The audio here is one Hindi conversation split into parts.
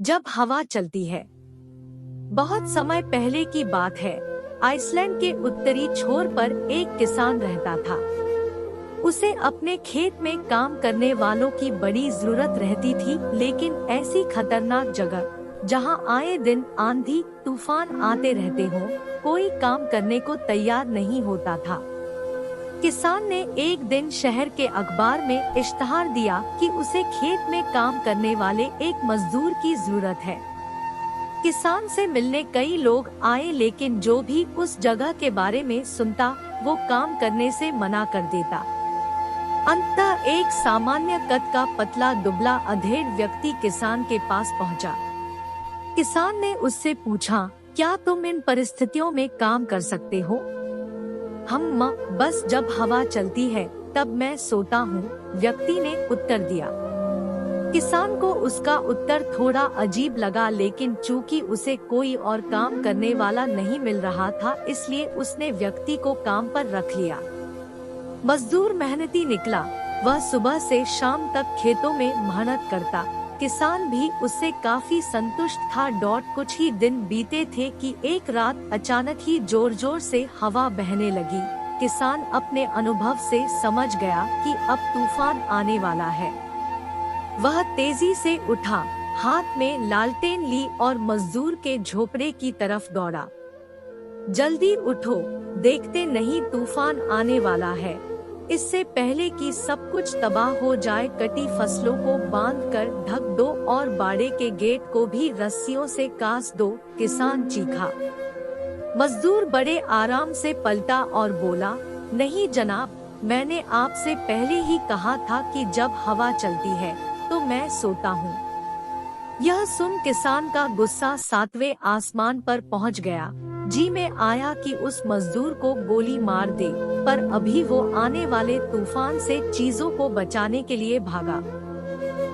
जब हवा चलती है। बहुत समय पहले की बात है। आइसलैंड के उत्तरी छोर पर एक किसान रहता था। उसे अपने खेत में काम करने वालों की बड़ी जरूरत रहती थी, लेकिन ऐसी खतरनाक जगह जहां आए दिन आंधी तूफान आते रहते हो, कोई काम करने को तैयार नहीं होता था। किसान ने एक दिन शहर के अखबार में इश्तहार दिया कि उसे खेत में काम करने वाले एक मजदूर की जरूरत है। किसान से मिलने कई लोग आए, लेकिन जो भी उस जगह के बारे में सुनता वो काम करने से मना कर देता। अंततः एक सामान्य कद का पतला दुबला अधेड़ व्यक्ति किसान के पास पहुंचा। किसान ने उससे पूछा, क्या तुम इन परिस्थितियों में काम कर सकते हो? बस जब हवा चलती है तब मैं सोता हूँ, व्यक्ति ने उत्तर दिया। किसान को उसका उत्तर थोड़ा अजीब लगा, लेकिन चूंकि उसे कोई और काम करने वाला नहीं मिल रहा था, इसलिए उसने व्यक्ति को काम पर रख लिया। मजदूर मेहनती निकला। वह सुबह से शाम तक खेतों में मेहनत करता। किसान भी उससे काफी संतुष्ट था। कुछ ही दिन बीते थे कि एक रात अचानक ही जोर जोर से हवा बहने लगी। किसान अपने अनुभव से समझ गया कि अब तूफान आने वाला है। वह तेजी से उठा, हाथ में लालटेन ली और मजदूर के झोपड़े की तरफ दौड़ा। जल्दी उठो, देखते नहीं तूफान आने वाला है। इससे पहले कि सब कुछ तबाह हो जाए, कटी फसलों को बांधकर ढक दो और बाड़े के गेट को भी रस्सियों से कास दो, किसान चीखा। मजदूर बड़े आराम से पलटा और बोला, नहीं जनाब, मैंने आपसे पहले ही कहा था कि जब हवा चलती है तो मैं सोता हूँ। यह सुन किसान का गुस्सा 7वें आसमान पर पहुँच गया। जी में आया कि उस मजदूर को गोली मार दे, पर अभी वो आने वाले तूफान से चीजों को बचाने के लिए भागा।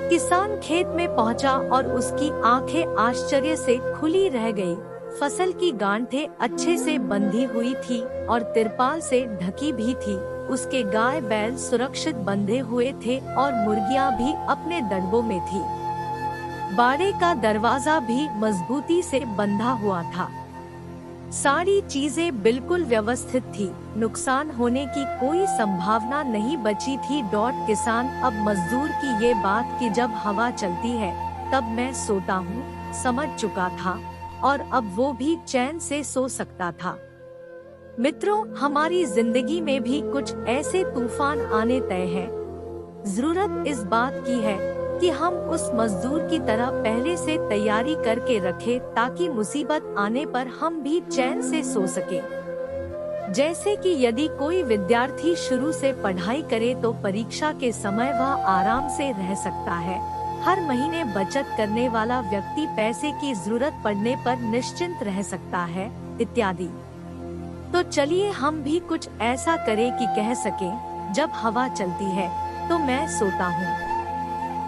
किसान खेत में पहुंचा और उसकी आंखें आश्चर्य से खुली रह गई। फसल की गांठें अच्छे से बंधी हुई थी और तिरपाल से ढकी भी थी। उसके गाय बैल सुरक्षित बंधे हुए थे और मुर्गियां भी अपने दड़बों में थी। बाड़े का दरवाजा भी मजबूती से बंधा हुआ था। सारी चीजें बिल्कुल व्यवस्थित थी। नुकसान होने की कोई संभावना नहीं बची थी। किसान अब मजदूर की ये बात कि जब हवा चलती है तब मैं सोता हूँ समझ चुका था, और अब वो भी चैन से सो सकता था। मित्रों, हमारी जिंदगी में भी कुछ ऐसे तूफान आने तय है। जरूरत इस बात की है कि हम उस मजदूर की तरह पहले से तैयारी करके रखें, ताकि मुसीबत आने पर हम भी चैन से सो सके। जैसे कि यदि कोई विद्यार्थी शुरू से पढ़ाई करे तो परीक्षा के समय वह आराम से रह सकता है। हर महीने बचत करने वाला व्यक्ति पैसे की जरूरत पड़ने पर निश्चिंत रह सकता है, इत्यादि। तो चलिए हम भी कुछ ऐसा करें कि कह सकें, जब हवा चलती है तो मैं सोता हूँ।